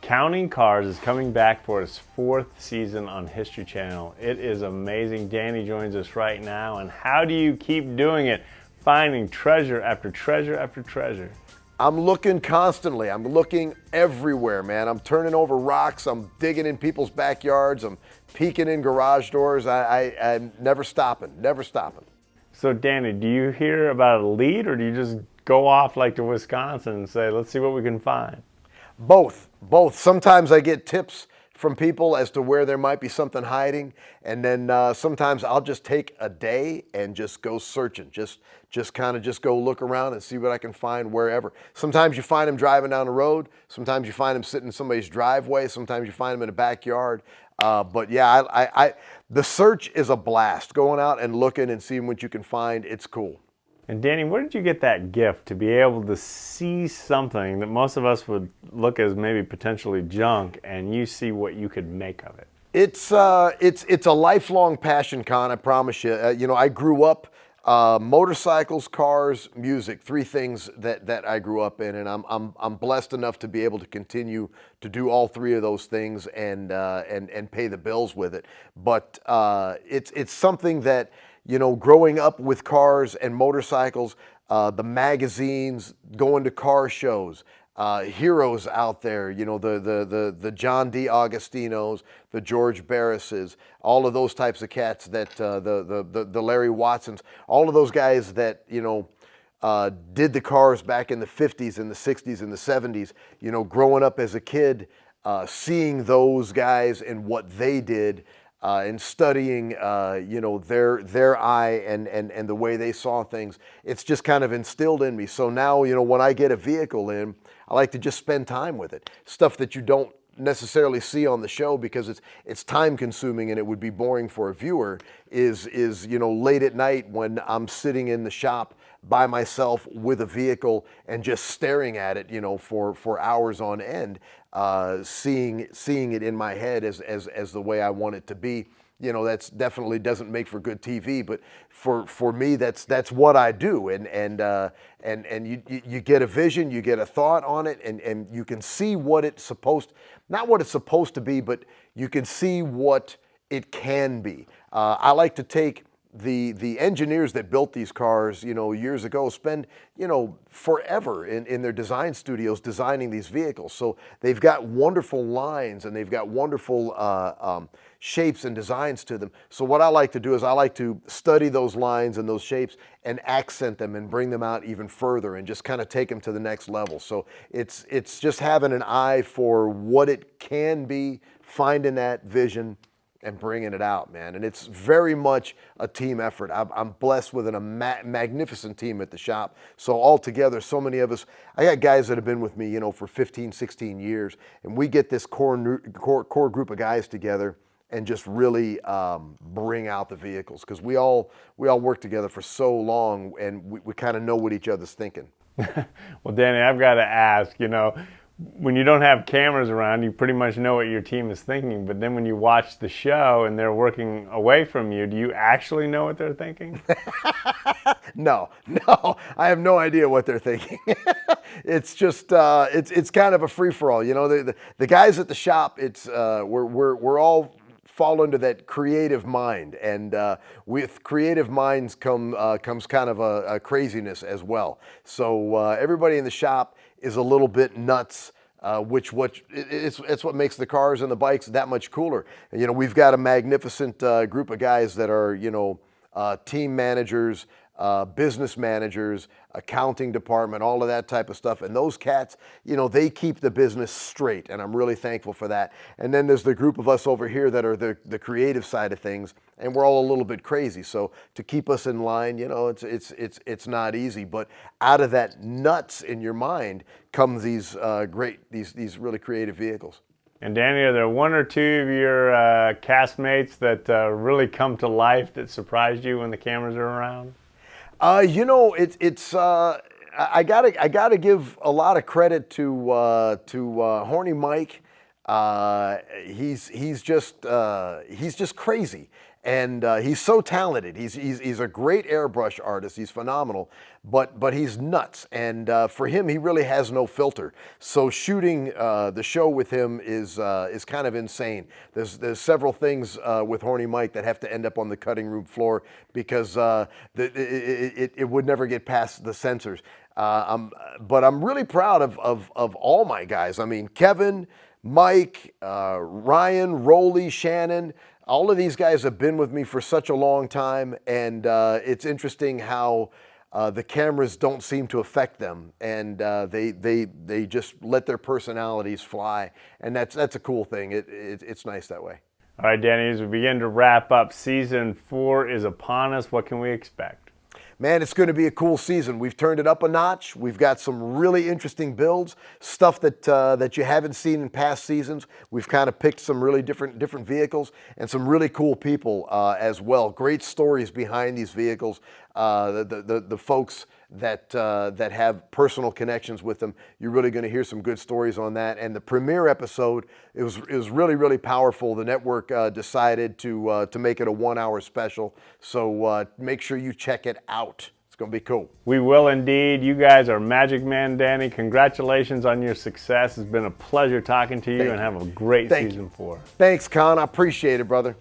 Counting Cars is coming back for its 4th season on History Channel. It is amazing. Danny joins us right now. And how do you keep doing it? Finding treasure after treasure after treasure. I'm looking constantly. I'm looking everywhere, man. I'm turning over rocks. I'm digging in people's backyards. I'm peeking in garage doors. I'm never stopping, never stopping. So Danny, do you hear about a lead, or do you just go off like to Wisconsin and say, let's see what we can find? Both. Sometimes I get tips from people as to where there might be something hiding, and then sometimes I'll just take a day and just go searching, just go look around and see what I can find wherever. Sometimes you find them driving down the road, sometimes you find them sitting in somebody's driveway, sometimes you find them in a backyard. But yeah, the search is a blast. Going out and looking and seeing what you can find, it's cool. And Danny, where did you get that gift to be able to see something that most of us would look as maybe potentially junk, and you see what you could make of it? It's a lifelong passion, Con, I promise you. I grew up motorcycles, cars, music, 3 things that I grew up in, and I'm blessed enough to be able to continue to do all 3 of those things and pay the bills with it. But it's something that, growing up with cars and motorcycles, the magazines, going to car shows, heroes out there, the John D. Augustinos, the George Barrises, all of those types of cats that the Larry Watsons, all of those guys that did the cars back in the 50s and the 60s and the 70s. Growing up as a kid, seeing those guys and what they did. And studying, their eye and the way they saw things, it's just kind of instilled in me. So now, when I get a vehicle in, I like to just spend time with it. Stuff that you don't necessarily see on the show because it's time consuming and it would be boring for a viewer is late at night when I'm sitting in the shop by myself with a vehicle and just staring at it, for hours on end, seeing it in my head as the way I want it to be. That's definitely doesn't make for good TV, but for me, that's what I do. And you get a vision, you get a thought on it, and you can see what it's not what it's supposed to be, but you can see what it can be. I like to take the engineers that built these cars, years ago, spend, forever in their design studios designing these vehicles. So they've got wonderful lines and they've got wonderful shapes and designs to them. So what I like to do is I like to study those lines and those shapes and accent them and bring them out even further and just kind of take them to the next level. So it's just having an eye for what it can be, finding that vision, and bringing it out, man. And it's very much a team effort. I'm blessed with a magnificent team at the shop. So all together, so many of us, I got guys that have been with me, for 15, 16 years, and we get this core group of guys together and just really bring out the vehicles, because we all work together for so long, and we kind of know what each other's thinking. Well, Danny, I've got to ask, when you don't have cameras around, you pretty much know what your team is thinking. But then when you watch the show and they're working away from you, do you actually know what they're thinking? No, I have no idea what they're thinking. It's just, it's kind of a free-for-all. The guys at the shop, we're all fall into that creative mind, and with creative minds comes kind of a craziness as well. So everybody in the shop is a little bit nuts, it's what makes the cars and the bikes that much cooler. And, we've got a magnificent group of guys that are team managers, business managers, accounting department, all of that type of stuff. And those cats, they keep the business straight, and I'm really thankful for that. And then there's the group of us over here that are the creative side of things, and we're all a little bit crazy. So to keep us in line, it's not easy. But out of that nuts in your mind come these these really creative vehicles. And Danny, are there 1 or 2 of your castmates that really come to life that surprised you when the cameras are around? I gotta give a lot of credit to Horny Mike. He's just crazy, And he's so talented. He's a great airbrush artist. He's phenomenal, but he's nuts. And for him, he really has no filter. So shooting the show with him is kind of insane. There's several things with Horny Mike that have to end up on the cutting room floor because it would never get past the censors. But I'm really proud of all my guys. I mean, Kevin, Mike, Ryan, Roley, Shannon. All of these guys have been with me for such a long time, and it's interesting how the cameras don't seem to affect them, and they just let their personalities fly, and that's a cool thing. It's nice that way. All right, Danny, as we begin to wrap up, season 4 is upon us. What can we expect? Man, it's going to be a cool season. We've turned it up a notch. We've got some really interesting builds, stuff that you haven't seen in past seasons. We've kind of picked some really different vehicles and some really cool people as well. Great stories behind these vehicles. The folks that have personal connections with them. You're really going to hear some good stories on that. And the premiere episode, it was really powerful. The network decided to make it a 1-hour special. So make sure you check it out. It's going to be cool. We will indeed. You guys are Magic Man, Danny. Congratulations on your success. It's been a pleasure talking to you, and have a great season 4. Thanks, Con. I appreciate it, brother.